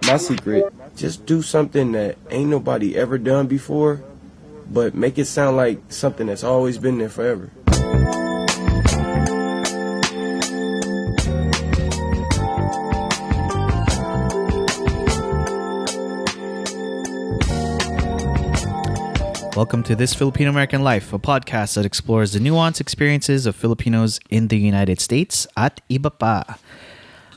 My secret, just do something that ain't nobody ever done before, but make it sound like something that's always been there forever. Welcome to This Filipino American Life, a podcast that explores the nuanced experiences of Filipinos in the United States at iba pa.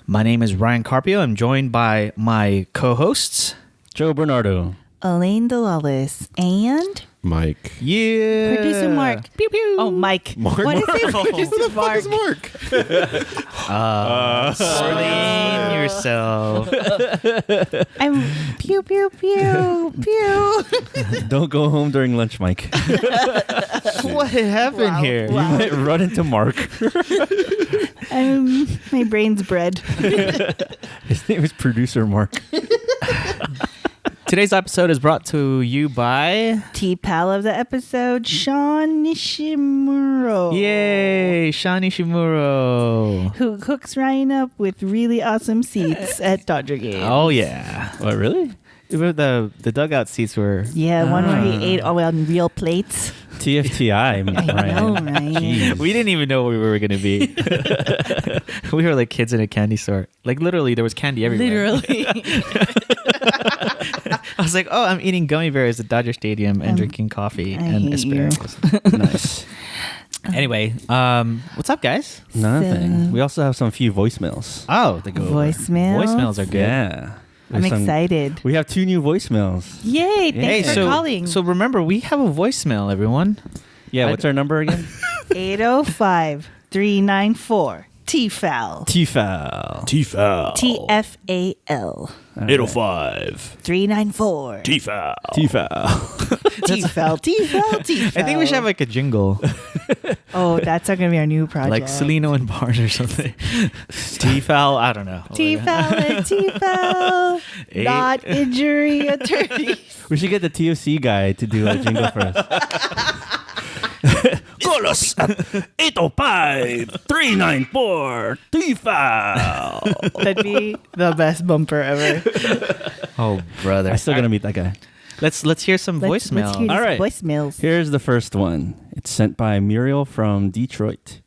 My name is Ryan Carpio. I'm joined by my co-hosts, Joe Bernardo, Elaine Delales, and Mike. Yeah. Producer Mark. Pew pew. Oh, Mike. Mark. What is it? Producer Who the fuck is Mark? Explain yourself. I'm pew pew pew pew. Don't go home during lunch, Mike. What happened here? You might run into Mark. My brain's bread. His name is Producer Mark. Today's episode is brought to you by TFAL of the episode, Sean Nishimuro. Yay, Sean Ishimuro. Who hooks Ryan up with really awesome seats at Dodger games. Oh yeah. What, really? The dugout seats were Yeah, one where he ate all on real plates. TFTI, I know, Ryan. right? Jeez. We didn't even know where we were going to be. We were like kids in a candy store. Like literally there was candy everywhere. Literally. I was like, oh, I'm eating gummy bears at Dodger Stadium and drinking coffee I and hate you. asparagus. Nice. Anyway, what's up, guys? Nothing. We also have some few voicemails. Oh, they go over. Voicemails? Voicemails are good. Yeah. I'm excited. We have 2 new voicemails. Yay, thanks for calling. So remember, we have a voicemail, everyone. Yeah, what's our number again? 805-394 TFAL. TFAL. TFAL. TFAL. 805. 394 TFAL. TFAL. TFAL. I think we should have like a jingle, Oh, that's not going to be our new project. like Celino and Barnes or something. TFAL, I don't know. TFAL and TFAL. Not injury attorneys. We should get the TFC guy to do a jingle for us. Call us at 805-394 TFAL. That'd be the best bumper ever. Oh, brother. I'm still going to meet that guy. Let's hear some voicemail. Let's hear these All right. voicemails. Here's the first one. It's sent by Muriel from Detroit.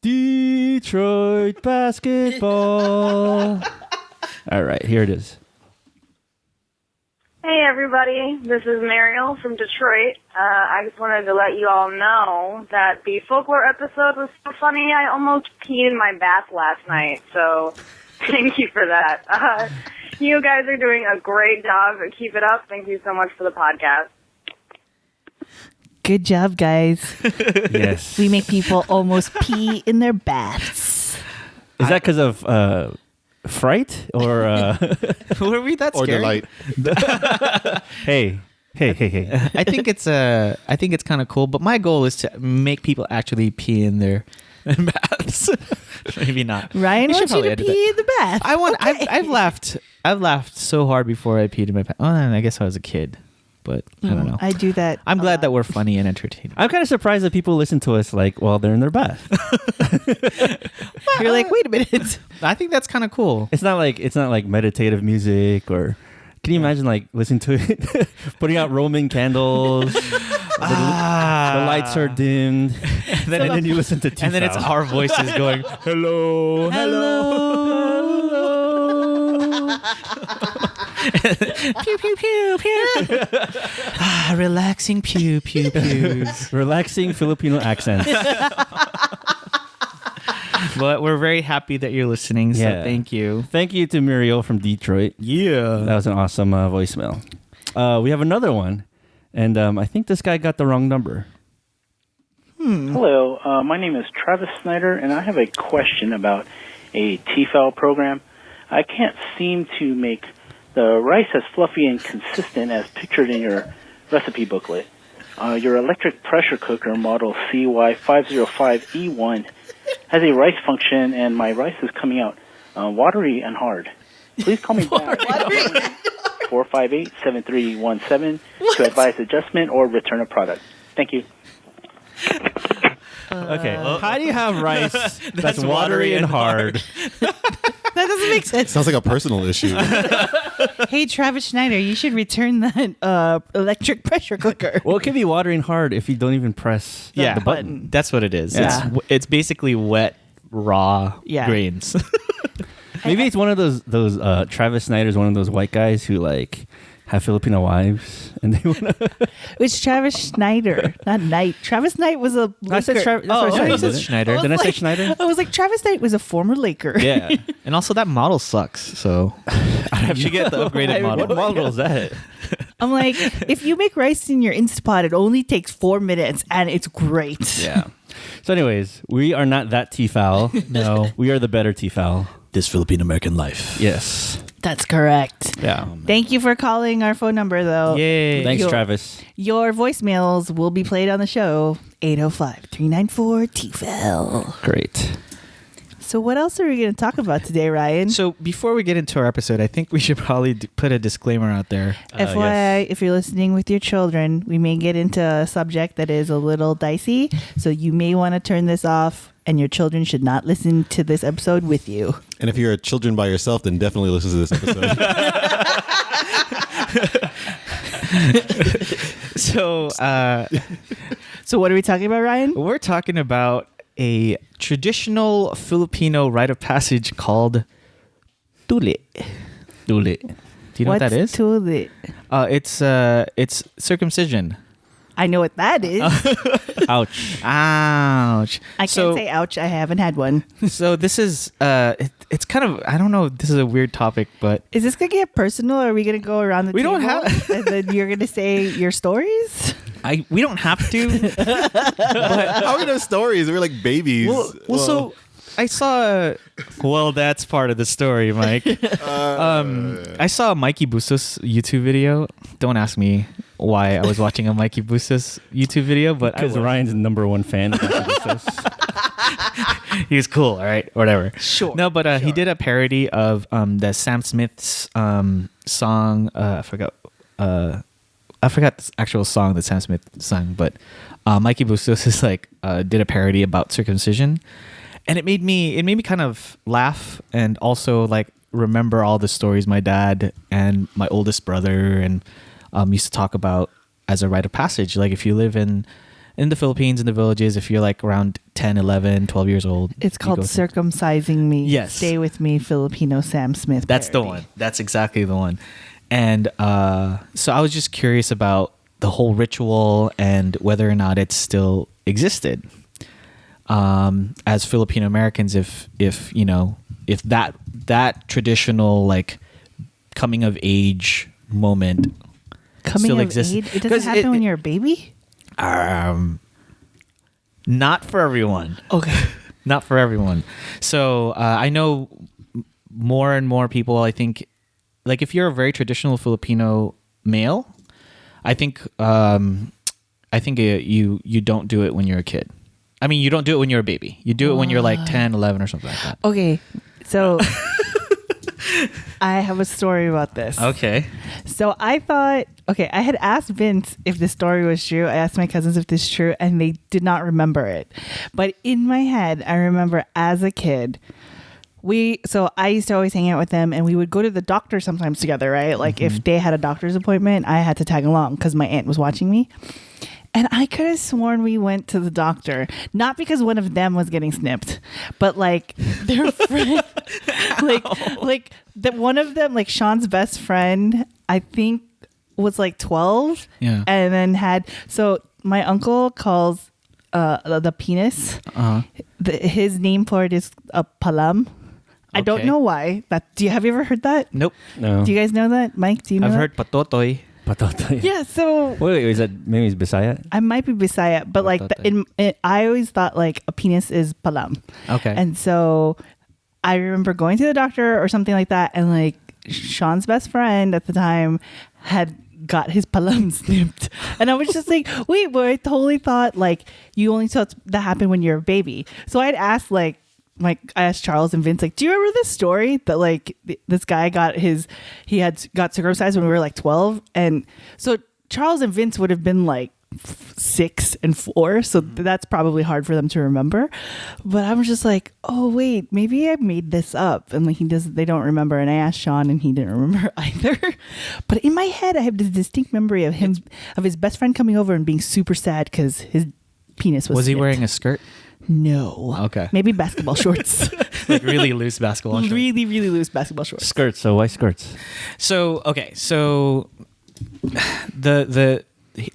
Detroit basketball. All right, here it is. Hey everybody, this is Mariel from Detroit. I just wanted to let you all know that the folklore episode was so funny I almost peed in my bath last night, so thank you for that. You guys are doing a great job. Keep it up. Thank you so much for the podcast. Good job, guys. Yes. We make people almost pee in their baths. Is that because of fright or Were we that Or scary? delight. hey. I think it's kind of cool, but my goal is to make people actually pee in their baths. Maybe not. Ryan We should wants you probably to edit pee that. in the bath. Okay. I've laughed so hard before I peed in my pants. Oh, and I guess I was a kid, but I don't know. I do that. I'm a glad lot. that we're funny and entertaining. I'm kind of surprised that people listen to us like while they're in their bath. You're like, wait a minute. I think that's kind of cool. It's not like meditative music or. Can you imagine like listening to it, putting out Roman candles, the lights are dimmed, and then you listen to TFAL. And then it's our voices going, hello. Pew, pew, pew, pew. Relaxing pew, pew, pews. relaxing Filipino accents. But we're very happy that you're listening, so Yeah. thank you. Thank you to Muriel from Detroit. Yeah. That was an awesome voicemail. We have another one, and I think this guy got the wrong number. Hello, my name is Travis Snyder, and I have a question about a TFAL program. I can't seem to make the rice as fluffy and consistent as pictured in your recipe booklet. Your electric pressure cooker model CY505E1 has a rice function, and my rice is coming out watery and hard. Please call me back. 458-7317 to advise adjustment or return a product. Thank you. Okay, how do you have rice that's watery and hard? That doesn't make sense. Sounds like a personal issue. Hey, Travis Schneider, you should return that electric pressure cooker. Well, it can be watering hard if you don't even press Yeah, the button. that's what it is. Yeah. It's basically wet, raw grains. Maybe it's one of those Travis Snyder's one of those white guys who like have Filipino wives and they want to. It's Travis Schneider, not Knight. Travis Knight was a I said Laker. That's what I you said, said didn't it? Schneider. Didn't I say like- Schneider? I was like, Travis Knight was a former Laker. Yeah. And also that model sucks. So you should get the upgraded model. What model is that? I'm like, if you make rice in your Instapot, it only takes 4 minutes and it's great. Yeah. So, anyways, we are not that TFAL. No. We are the better TFAL. This Filipino American life. Yes. That's correct. Yeah. Thank you for calling our phone number, though. Yay. Thanks, Yo- Travis. Your voicemails will be played on the show. 805-394-TFL. Great. So what else are we going to talk about today, Ryan? So before we get into our episode, I think we should probably put a disclaimer out there. FYI, if you're listening with your children, we may get into a subject that is a little dicey. So you may want to turn this off, and your children should not listen to this episode with you. And if you're children by yourself, then definitely listen to this episode. So what are we talking about, Ryan? We're talking about a traditional Filipino rite of passage called Tuli. Tuli. Do you know what that is? Tuli? It's circumcision. I know what that is. Ouch. Ouch. I can't say ouch. I haven't had one. So this is it's kind of, I don't know, this is a weird topic, but Is this going to get personal? Or are we going to go around the We table don't have- and then you're going to say your stories? we don't have to. How we know stories? We're like babies. So I saw. Well, that's part of the story, Mike. I saw a Mikey Bustos YouTube video. Don't ask me why I was watching a Mikey Bustos YouTube video, but Because Ryan's number one fan of this. he was cool, all right, whatever. Sure. No, but he did a parody of the Sam Smith's song. I forgot the actual song that Sam Smith sang, but Mikey Bustos is like did a parody about circumcision, and it made me kind of laugh and also like remember all the stories my dad and my oldest brother and used to talk about as a rite of passage. Like if you live in the Philippines, in the villages, if you're like around 10, 11, 12 years old. It's called you go through- Circumcising Me. Yes. Stay With Me, Filipino Sam Smith. That's the parody. one. That's exactly the one. And so I was just curious about the whole ritual and whether or not it still existed. As Filipino Americans, if that traditional like coming of age moment Coming still of exists. age? It 'Cause doesn't happen when you're a baby? Not for everyone. Okay. Not for everyone. So I know more and more people, I think, like if you're a very traditional Filipino male, I think you don't do it when you're a kid. I mean, you don't do it when you're a baby. You do it when you're like 10, 11 or something like that. Okay. So I have a story about this. Okay. So I thought, I had asked Vince if this story was true. I asked my cousins if this is true, and they did not remember it. But in my head, I remember as a kid, so I used to always hang out with them, and we would go to the doctor sometimes together, right? Like if they had a doctor's appointment, I had to tag along because my aunt was watching me. And I could have sworn we went to the doctor, not because one of them was getting snipped, but like their friend, like that one of them, like Sean's best friend, I think was like 12. Yeah. And then so my uncle calls the penis. His name for it is a palam. I don't Okay. know why. Have you ever heard that? Nope. No. Do you guys know that? Mike, do you know I've that? heard patotoy. Patotoy. Yeah, so Wait, is that maybe it's Bisaya? I might be Bisaya, but like I always thought like a penis is palam. Okay. And so I remember going to the doctor or something like that, and like Sean's best friend at the time had got his palam snipped, and I was just like, wait, but I totally thought like you only saw that happen when you're a baby. So I'd asked I asked Charles and Vince, like, do you remember this story that like this guy got circumcised when we were like 12? And so Charles and Vince would have been like 6 and 4, so that's probably hard for them to remember. But I'm just like, oh wait, maybe I made this up, and like they don't remember. And I asked Sean, and he didn't remember either. But in my head, I have this distinct memory of his best friend coming over and being super sad because his penis was. Was he snipped. wearing a skirt? No. Okay. Maybe basketball shorts. Like really loose basketball shorts. Really, really loose basketball shorts. Skirts. So why skirts? So okay, so the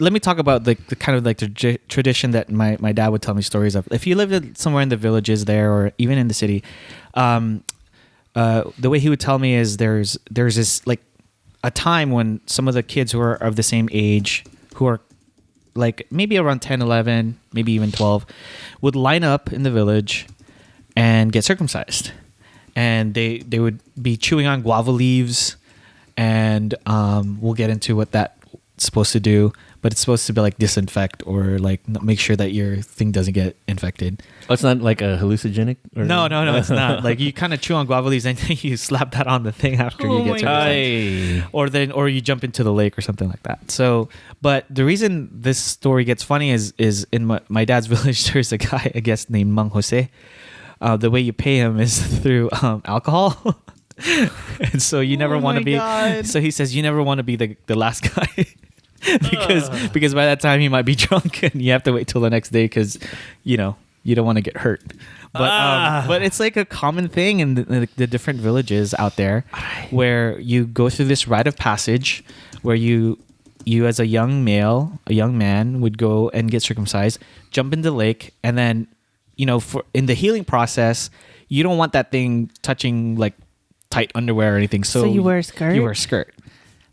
let me talk about the kind of like the tradition that my dad would tell me stories of. If you lived somewhere in the villages there, or even in the city, the way he would tell me is there's this like a time when some of the kids who are of the same age, who are like maybe around 10, 11, maybe even 12, would line up in the village and get circumcised. And they would be chewing on guava leaves, and we'll get into what that's supposed to do, but it's supposed to be like disinfect or like make sure that your thing doesn't get infected. Oh, it's not like a hallucinogenic? Or No, it's not. Like you kind of chew on guava leaves and you slap that on the thing after you get circumcised. Or you jump into the lake or something like that. So, but the reason this story gets funny is in my dad's village, there's a guy, I guess, named Mang Jose. The way you pay him is through alcohol. And so you never want to be. God. So he says you never want to be the last guy. because by that time he might be drunk and you have to wait till the next day because you don't want to get hurt. But it's like a common thing in the different villages out there where you go through this rite of passage where you as a young man would go and get circumcised, jump in the lake, and then in the healing process you don't want that thing touching like tight underwear or anything. So you wear a skirt? You wear a skirt.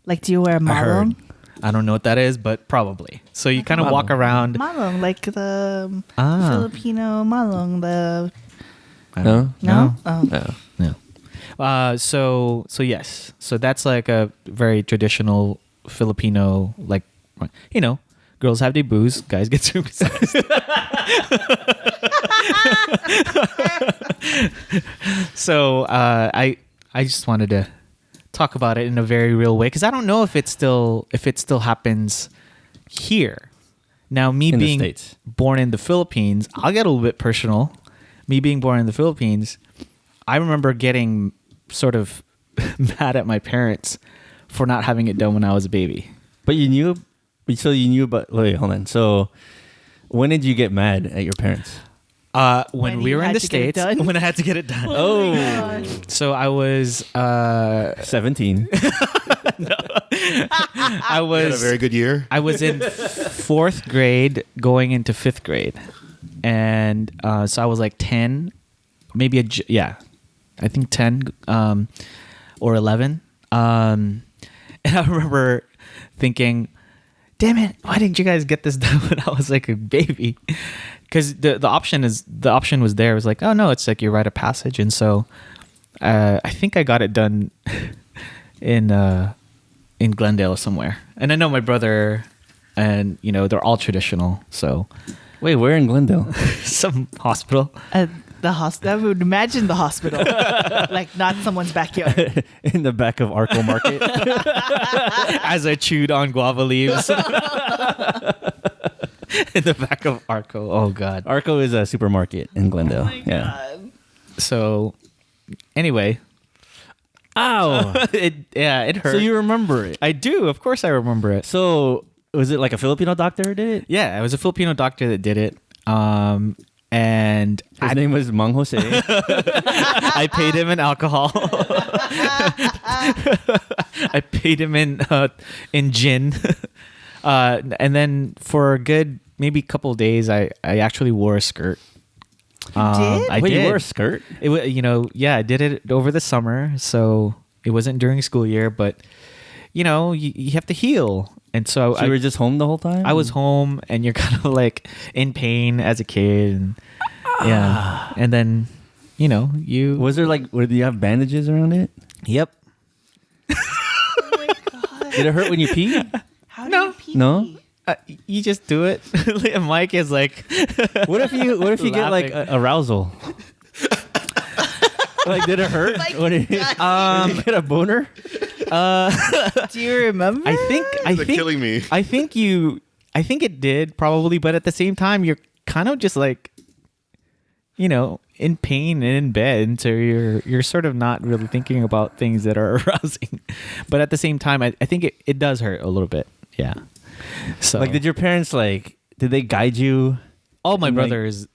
Like, do you wear a malong? I don't know what that is, but probably. So you kind of walk around. Malong, like the Filipino malong. No? No? Oh. No. So yes. So that's like a very traditional Filipino, like, girls have their booze, guys get circumcised. So I just wanted to talk about it in a very real way because I don't know if it still happens here. Now, me in being the States. born in the Philippines, I'll get a little bit personal. Me being born in the Philippines, I remember getting sort of mad at my parents for not having it done when I was a baby. But you knew, but wait, hold on. So when did you get mad at your parents? When we were in the States, when I had to get it done. Oh, so I was 17. I You had a was very good year. I was in 4th grade going into 5th grade. And so I was like 10, maybe I think 10 or 11. And I remember thinking, damn it, why didn't you guys get this done when I was like a baby? Because the option was there. It was like, oh no, it's like your rite of passage. And so I think I got it done in Glendale somewhere. And I know my brother and they're all traditional. So Wait, where in Glendale? some hospital. The hospital. I would imagine the hospital, like not someone's backyard. In the back of Arco Market. As I chewed on guava leaves. In the back of Arco. Oh God. Arco is a supermarket in Glendale. So anyway. Ow. It hurt. So you remember it? I do. Of course I remember it. So was it like a Filipino doctor who did it? Yeah, it was a Filipino doctor that did it. And His name was Mang Jose. I paid him in alcohol. I paid him in gin. And then for a good maybe couple of days, I actually wore a skirt. You did? I Wait, did. you wore a skirt? It was, I did it over the summer, so it wasn't during school year, but you have to heal. And so You were just home the whole time? I was home, and you're kind of like in pain as a kid, and and then you Was there do you have bandages around it? Yep. Oh my god! Did it hurt when you peed? How do you pee? No? You just do it. And Mike is like, What if you get like arousal? Like, did it hurt? Like, Did you get a boner? Do you remember? I think They're killing me. I think you I think it did probably, but at the same time, you're kind of just like, in pain and in bed, and so you're sort of not really thinking about things that are arousing. But at the same time, I think it does hurt a little bit. Yeah. So Like, did your parents did they guide you? Oh, my And, brothers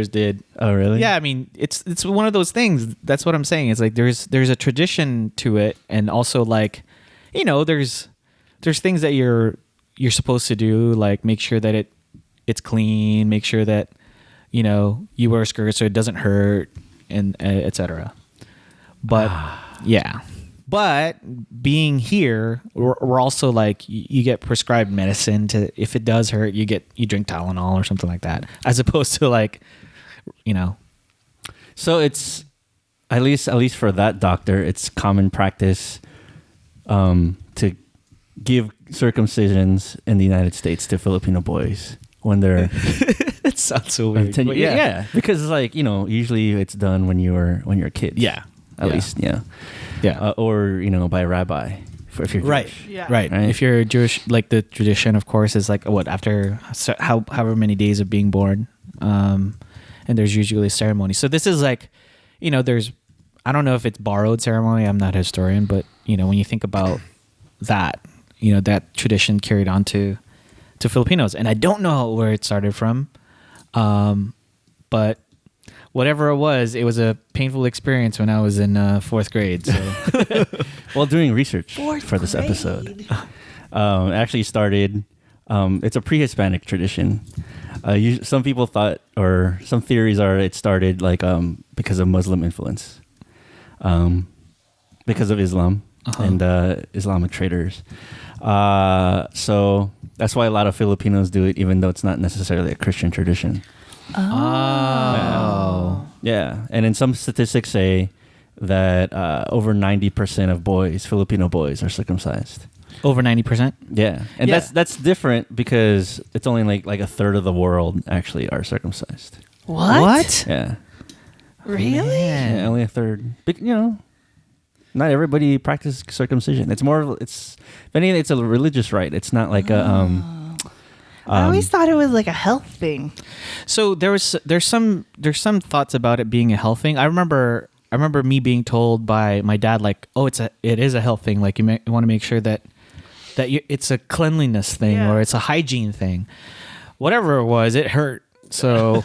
did. Oh, really? Yeah, I mean, it's one of those things. That's what I'm saying. It's like there's a tradition to it, and also like, there's things that you're supposed to do, like make sure that it's clean, make sure that you wear a skirt so it doesn't hurt, and etc. But yeah. But being here, we're also like you get prescribed medicine to, if it does hurt, you drink Tylenol or something like that, as opposed to like, So it's at least for that doctor, it's common practice to give circumcisions in the United States to Filipino boys when they're It sounds so weird. but yeah, because it's like usually it's done when you're kids. Yeah. At least Yeah. or by a rabbi if you're Right. Jewish. Yeah. Right. Right. If you're Jewish, like the tradition, of course, is like after however many days of being born, and there's usually a ceremony. So this is like, there's, I don't know if it's borrowed ceremony. I'm not a historian, but when you think about that, that tradition carried on to Filipinos, and I don't know where it started from, but whatever it was a painful experience when I was in 4th grade. So. Well, doing research for this episode, it actually started. It's a pre-Hispanic tradition. Some people thought, or some theories are, it started because of Muslim influence, because of Islam and Islamic traders. So that's why a lot of Filipinos do it, even though it's not necessarily a Christian tradition. Oh. Yeah, and then some statistics say that over 90% of Filipino boys, are circumcised. Over 90%? Yeah, and Yeah. that's different because it's only like a third of the world actually are circumcised. What? Yeah, Really? yeah, only a third. But not everybody practices circumcision. It's more. If anything, it's a religious rite. It's not like a. I always thought it was like a health thing. So there's some thoughts about it being a health thing. I remember me being told by my dad, like, oh, it is a health thing. Like you want to make sure that it's a cleanliness thing, Yeah. or it's a hygiene thing. Whatever it was, it hurt. So,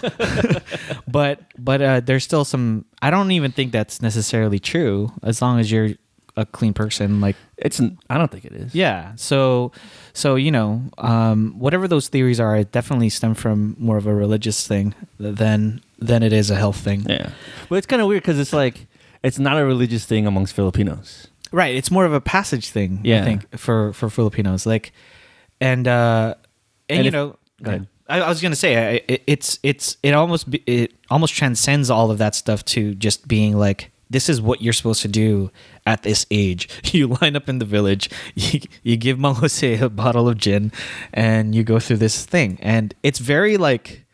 but there's still some. I don't even think that's necessarily true, as long as you're a clean person. Like I don't think it is. yeah. So whatever those theories are, it definitely stem from more of a religious thing than it is a health thing. Yeah, but it's kind of weird because it's like it's not a religious thing amongst Filipinos. Right. It's more of a passage thing, I Yeah. think, for Filipinos. Like, and go ahead. I was gonna say it almost transcends all of that stuff to just being like, this is what you're supposed to do at this age. You line up in the village, you give Mang Jose a bottle of gin, and you go through this thing. And it's very like,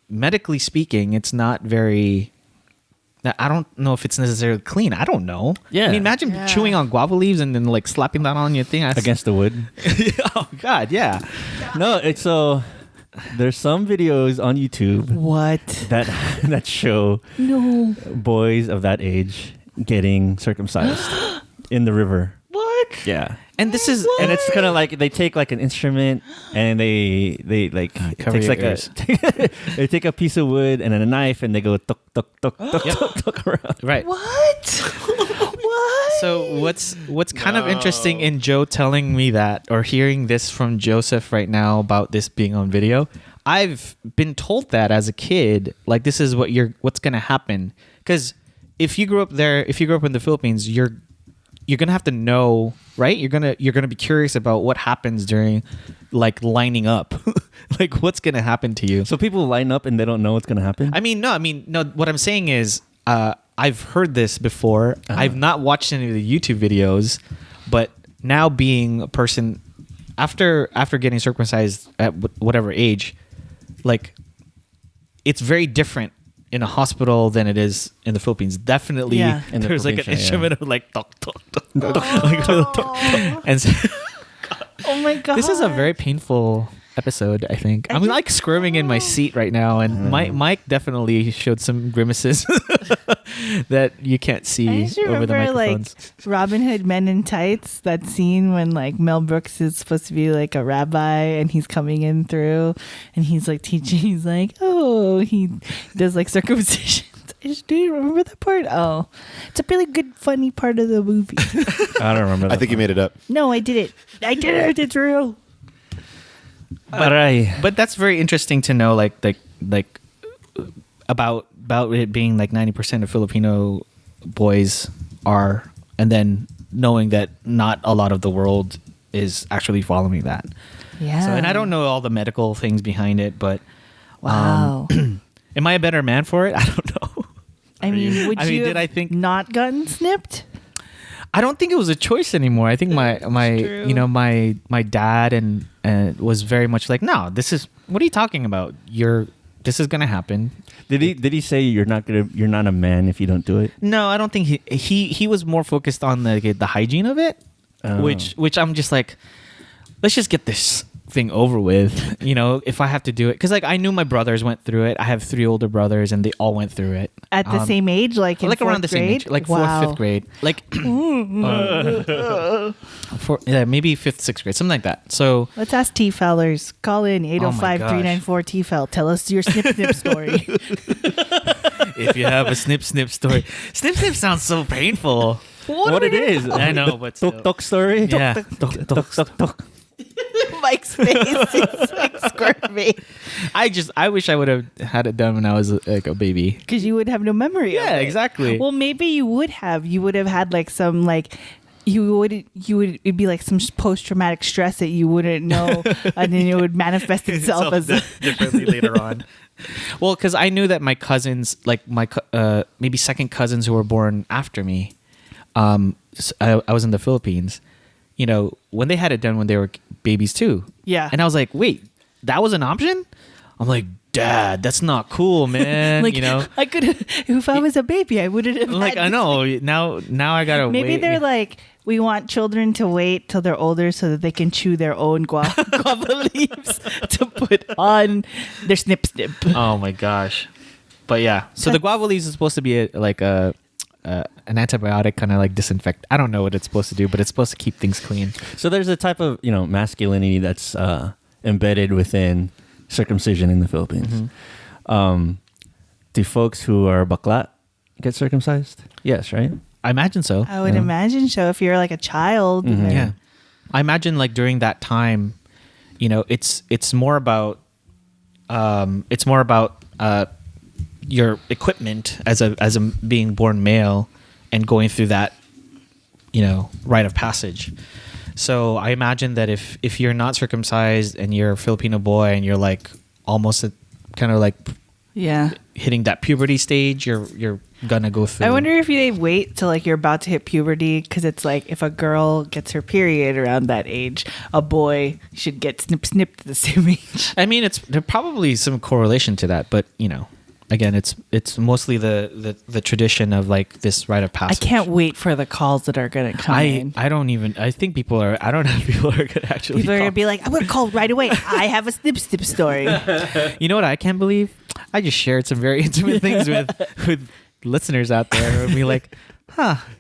medically speaking, it's not very. I don't know if it's necessarily clean. I don't know. Yeah. I mean, imagine chewing on guava leaves and then like slapping that on your thing. Against the wood. Oh God, yeah. No, it's so. There's some videos on YouTube What? that show No. boys of that age getting circumcised in the river. What? Yeah. And this is And it's kind of like they take like an instrument and they like cover takes your like ears. they take a piece of wood and then a knife and they go tuk tuk tuk tuk tuk tuk around. right. What? What? So what's kind of interesting in Joe telling me that, or hearing this from Joseph right now about this being on video, I've been told that as a kid, like this is what's gonna happen. Because if you grew up in the Philippines, you're gonna have to know, right? You're gonna be curious about what happens during like lining up, like what's gonna happen to you. So people line up and they don't know what's gonna happen. I mean, no. What I'm saying is, I've heard this before. I've not watched any of the YouTube videos, but now being a person after getting circumcised at whatever age, like it's very different in a hospital than it is in the Philippines. Definitely, Yeah. In the there's like an Philippines, yeah. instrument of like tok tok tok tok, like, tok, tok. And so, Oh my God. this is a very painful episode, I think. I'm like squirming in my seat right now, and Mike definitely showed some grimaces that you can't I see just over the remember microphones. like Robin Hood Men in Tights, that scene when like Mel Brooks is supposed to be like a rabbi and he's coming in through and he's like teaching, he's like, oh, he does like circumcision. Do you remember that part? Oh, it's a really good, funny part of the movie. I don't remember. I think you made it up. No, I did it. I did it. It's real. But that's very interesting to know, like about it being like 90% of Filipino boys are, and then knowing that not a lot of the world is actually following that. Yeah. So, and I don't know all the medical things behind it, but Wow. am I a better man for it? I don't know. I mean, would I mean, you did have I think- not gotten snipped? I don't think it was a choice anymore. I think my true. you know my dad and was very much like, no, this is, what are you talking about? This is gonna happen. Did he say you're not a man if you don't do it? No, I don't think he was more focused on the hygiene of it, Oh. which I'm just like, let's just get this thing over with. You know, if I have to do it, because like I knew my brothers went through it. I have 3 older brothers, and they all went through it At the same age, like in like around the fourth same grade? age, like Wow. 4th, 5th grade, like maybe 5th, 6th grade, something like that. So Let's ask T-Fellers. Call in Oh my 805-394-TFL. Tell us your snip story. if you have a snip story, snip sounds so painful. What it is? I know, but still. Tok tok story. Yeah. Tok tok tok tok. Mike's face is like squirmy. I wish I would have had it done when I was like a baby. Because you would have no memory of Yeah, it. exactly. Well, maybe you would have. You would have had like some like it'd be like some post-traumatic stress that you wouldn't know, and then it would manifest itself as differently later on. Well, because I knew that my cousins, like my maybe second cousins who were born after me, I was in the Philippines. You know, when they had it done when they were babies too. Yeah. And I was like, wait, that was an option? I'm like, Dad, that's not cool, man. like you know, I could if I was a baby, I wouldn't have. like had I know now I gotta Maybe wait. they're like, we want children to wait till they're older so that they can chew their own guava leaves to put on their snip. Oh my gosh. But yeah, so the guava leaves is supposed to be an antibiotic, kind of like disinfect. I don't know what it's supposed to do, but it's supposed to keep things clean. So there's a type of masculinity that's embedded within circumcision in the Philippines. Do folks who are bakla get circumcised? Yes, right? I imagine so. I would imagine so. If you're like a child, then- Yeah. I imagine like during that time, it's more about your equipment as a being born male and going through that, rite of passage. So I imagine that if you're not circumcised and you're a Filipino boy and you're like almost kind of like yeah. hitting that puberty stage, you're gonna go through. I wonder if they wait till like you're about to hit puberty, because it's like if a girl gets her period around that age, a boy should get snipped at the same age. I mean, there's probably some correlation to that, but again, it's mostly the tradition of like this rite of I passage. can't wait for the calls that are gonna come in. I don't even. I think I don't know if people are gonna actually. People are call. gonna be like, I'm gonna call right away. I have a snip story. You know what I can't believe? I just shared some very intimate things with listeners out there and be like,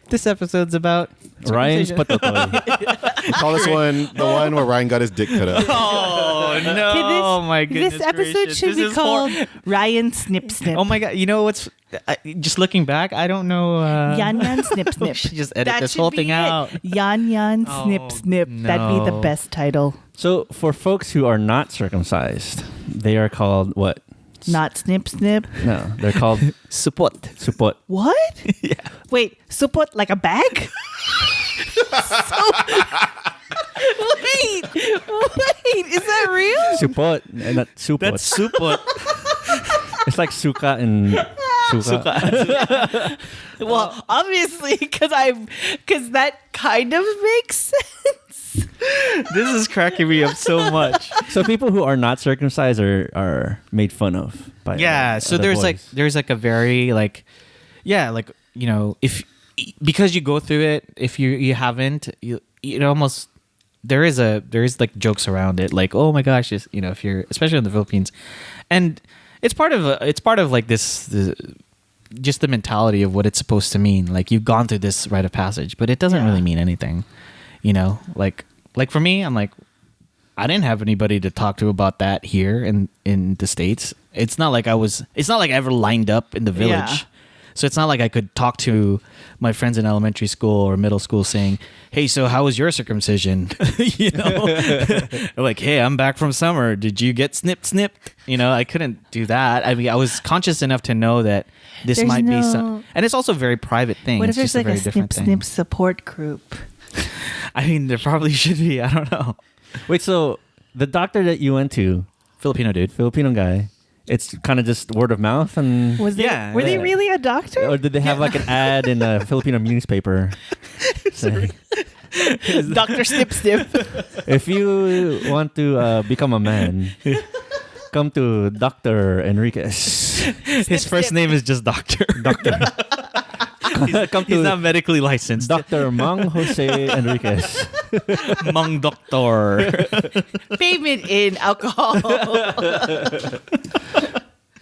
this episode's about Ryan's circumcision. patotoy. Call this one the one where Ryan got his dick cut out. Oh no! Okay, Oh my goodness! This episode gracious. should This be is called Ryan Snip. Oh my god! You know what's? Just looking back, I don't know. Yan Yan Snip. We should just edit That this should whole be thing it. out. Yan Yan Oh, Snip. That'd be the no. best title. So for folks who are not circumcised, they are called what? Not Snip. No, they're called Supot. supot. What? Yeah. Wait, Supot like a bag? Wait, is that real? Supot, and not supot. That's Supot. It's like suka and suka. Well, obviously, because that kind of makes sense. This is cracking me up so much. So people who are not circumcised are made fun of by Yeah. other So there's boys. a very if because you go through it, if you haven't, it almost there is like jokes around it, like, oh my gosh, if you're, especially in the Philippines, and it's part of like this just the mentality of what it's supposed to mean. Like, you've gone through this rite of passage, but it doesn't really mean anything, like for me, I'm like, I didn't have anybody to talk to about that here in the States. It's not like I ever lined up in the village. Yeah. So it's not like I could talk to my friends in elementary school or middle school saying, hey, so how was your circumcision? Like, hey, I'm back from summer. Did you get snipped? I couldn't do that. I mean, I was conscious enough to know that this might be some, and it's also a very private thing. What it's if just there's like very a different snip thing. support group? I mean, there probably should be. I don't know. Wait, so the doctor that you went to, Filipino dude. Filipino guy, it's kind of just word of mouth, and Were they really a doctor? or did they have like an ad in a Filipino newspaper saying, Dr. Snip Snip. if you want to become a man, come to Dr. Enriquez. His first name is just Doctor. Doctor. Come He's to not medically licensed. Dr. Mang Jose Enriquez. Mang Doctor. Payment in alcohol.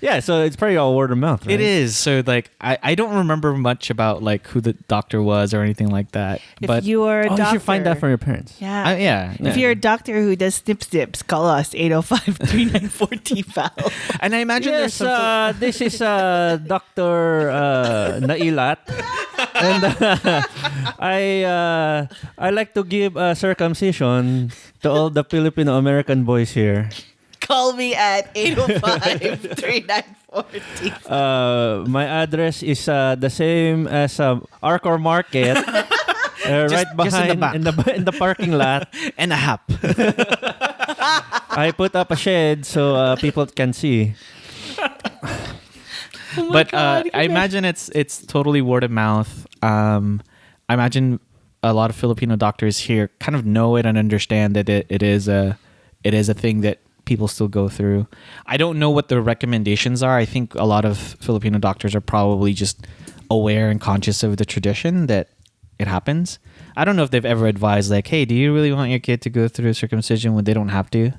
Yeah, so it's probably all word of mouth, right? It is. So like I don't remember much about like who the doctor was or anything like that. If you are a doctor, you should find that from your parents. Yeah. Yeah. If you're a doctor who does snip snips, call us 805-394-TFAL. And I imagine there's Yes, some this is Dr. Nailat. And I like to give circumcision to all the Filipino American boys here. Call me at 805-394-TFAL. My address is the same as Arcor Market. Right behind in the back. in the parking lot. and a hap. I put up a shed so people can see. But I imagine it's totally word of mouth. I imagine a lot of Filipino doctors here kind of know it and understand that it is a thing that people still go through. I don't know what the recommendations are. I think a lot of Filipino doctors are probably just aware and conscious of the tradition that it happens. I don't know if they've ever advised like, hey, do you really want your kid to go through circumcision when they don't have to?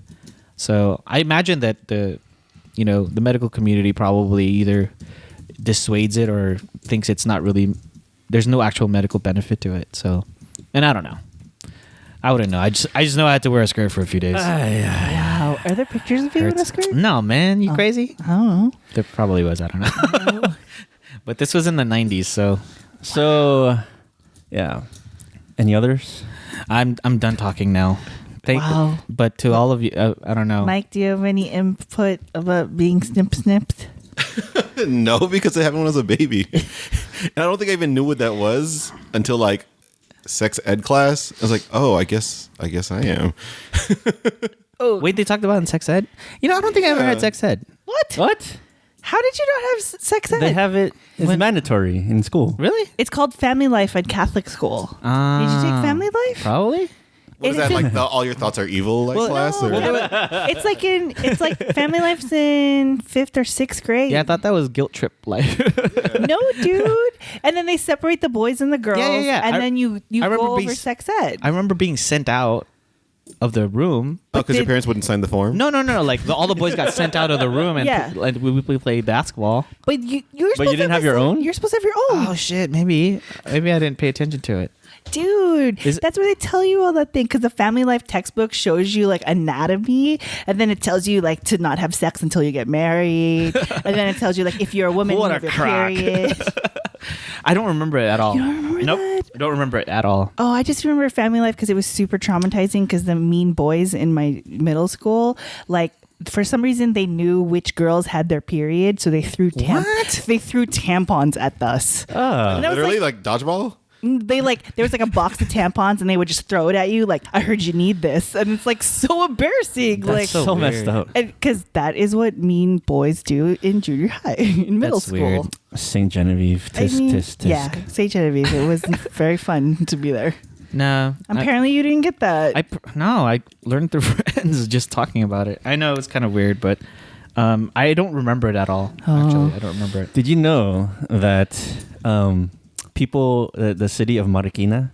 So I imagine that the medical community probably either dissuades it or thinks it's not really, there's no actual medical benefit to it. So, and I don't know. I wouldn't know. I just know I had to wear a skirt for a few days. Wow. Are there pictures of you in a skirt? No, man. You crazy? I don't know. There probably was. I don't know. But this was in the 90s, so Yeah. Any others? I'm done talking now. Wow. But to all of you, I don't know. Mike, do you have any input about being snipped? No, because I haven't when I was a baby. And I don't think I even knew what that was until like sex ed class. I was like, oh, I guess I am. Wait, they talked about it in sex ed? I don't think I ever had sex ed. What? How did you not have sex ed? They have it. It's mandatory in school. Really? It's called Family Life at Catholic school. Did you take Family Life? Probably. What is that, like the all your thoughts are evil class? Or? It's like Family Life's in 5th or 6th grade. Yeah, I thought that was guilt trip life. No, dude. And then they separate the boys and the girls. Yeah. And then you remember go being over sex ed. I remember being sent out of the room. Oh, because your parents wouldn't sign the form? No. Like all the boys got sent out of the room and, Yeah. and we played basketball. But you're supposed you didn't to have your own? You're supposed to have your own. Oh shit, maybe I didn't pay attention to it. Dude, Is- that's where they tell you all that thing, because the Family Life textbook shows you like anatomy, and then it tells you like to not have sex until you get married, and then it tells you like if you're a woman, What you a have your crack. period. I don't remember it at all. You don't remember Nope. that? I don't remember it at all. Oh, I just remember Family Life because it was super traumatizing, because the mean boys in my middle school, like, for some reason they knew which girls had their period, so they threw tampons at us. And I was Literally, like dodgeball? there was like a box of tampons and they would just throw it at you like, I heard you need this, and it's like so embarrassing. That's like so messed up. because that is what mean boys do in junior high, in middle That's school. weird. St. Genevieve. Tisk, tisk, tisk. Yeah, St. Genevieve. It was very fun to be there. No. Apparently you didn't get that. I learned through friends just talking about it. I know it's kind of weird, but I don't remember it at all. Actually, I don't remember it. Did you know that people, the city of Marikina,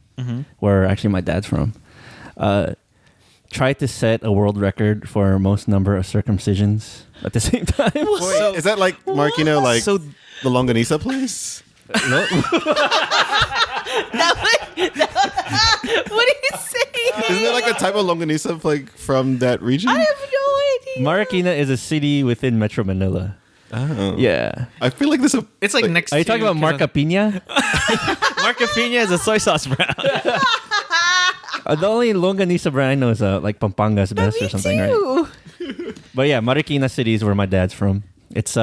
where actually my dad's from, tried to set a world record for most number of circumcisions at the same time. Wait, is that like Marquino, like So- the Longanisa place? No? What are you saying? Isn't there like a type of Longanisa like from that region? I have no idea. Marikina is a city within Metro Manila. Oh. Yeah. I feel like this is It's like next. Are you talking about Marca Pina? Marca Pina is a soy sauce brand. The only longanisa brand I know is like Pampanga's Best or something, right? But yeah, Marikina City is where my dad's from. It's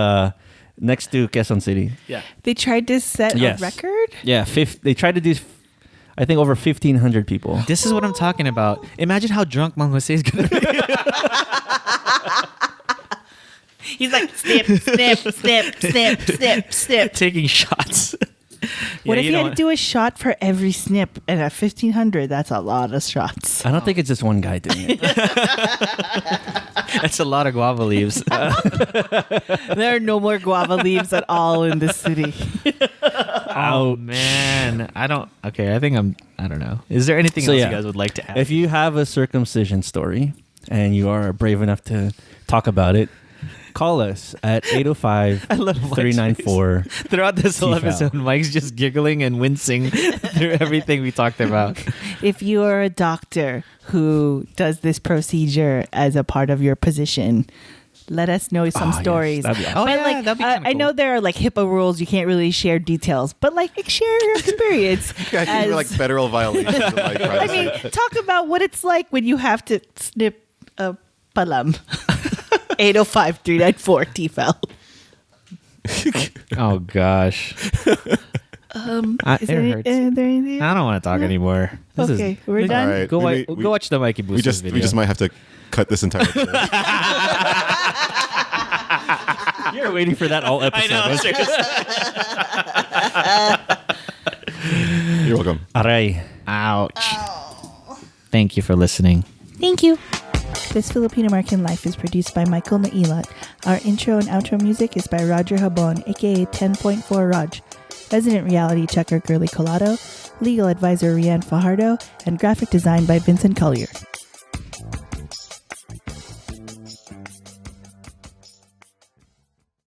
next to Quezon City. Yeah. They tried to set Yes. a record? Yeah, they tried to do, I think, over 1,500 people. This is what I'm talking about. Imagine how drunk Mang Jose is gonna be. He's like, snip, snip, snip, snip, snip, snip. Taking shots. What Yeah, if you know had to do a shot for every snip? And at 1,500, that's a lot of shots. I don't think it's just one guy doing it. That's a lot of guava leaves. There are no more guava leaves at all in this city. Oh man, I don't. Okay, I don't know. Is there anything So, else yeah. you guys would like to add? If you have a circumcision story and you are brave enough to talk about it, call us at 805-394. Throughout this whole TFAL. episode, Mike's just giggling and wincing through everything we talked about. If you are a doctor who does this procedure as a part of your position, let us know some yes, stories. that'd be awesome. Oh, But yeah, like, that'd be kinda I know cool. there are like HIPAA rules. You can't really share details, but like share your experience. Yeah, I think we're like federal violations. Of, like, I mean, talk about what it's like when you have to snip a palam. 805-394 TFAL. Oh gosh, Is it there, hurts. is there anything? I don't want to talk anymore. This is- Okay, we're done. All right. Go, We- go watch the Mikey Boosters we just video. we just might have to cut this entire episode. You're waiting for that all episode. You're welcome. Aray. Ouch. Thank you for listening. Thank you. This Filipino American Life is produced by Michael Mailat. Our intro and outro music is by Roger Habon, aka 10.4 Raj. Resident reality checker Girly Colado, legal advisor Rianne Fajardo, and graphic design by Vincent Collyer.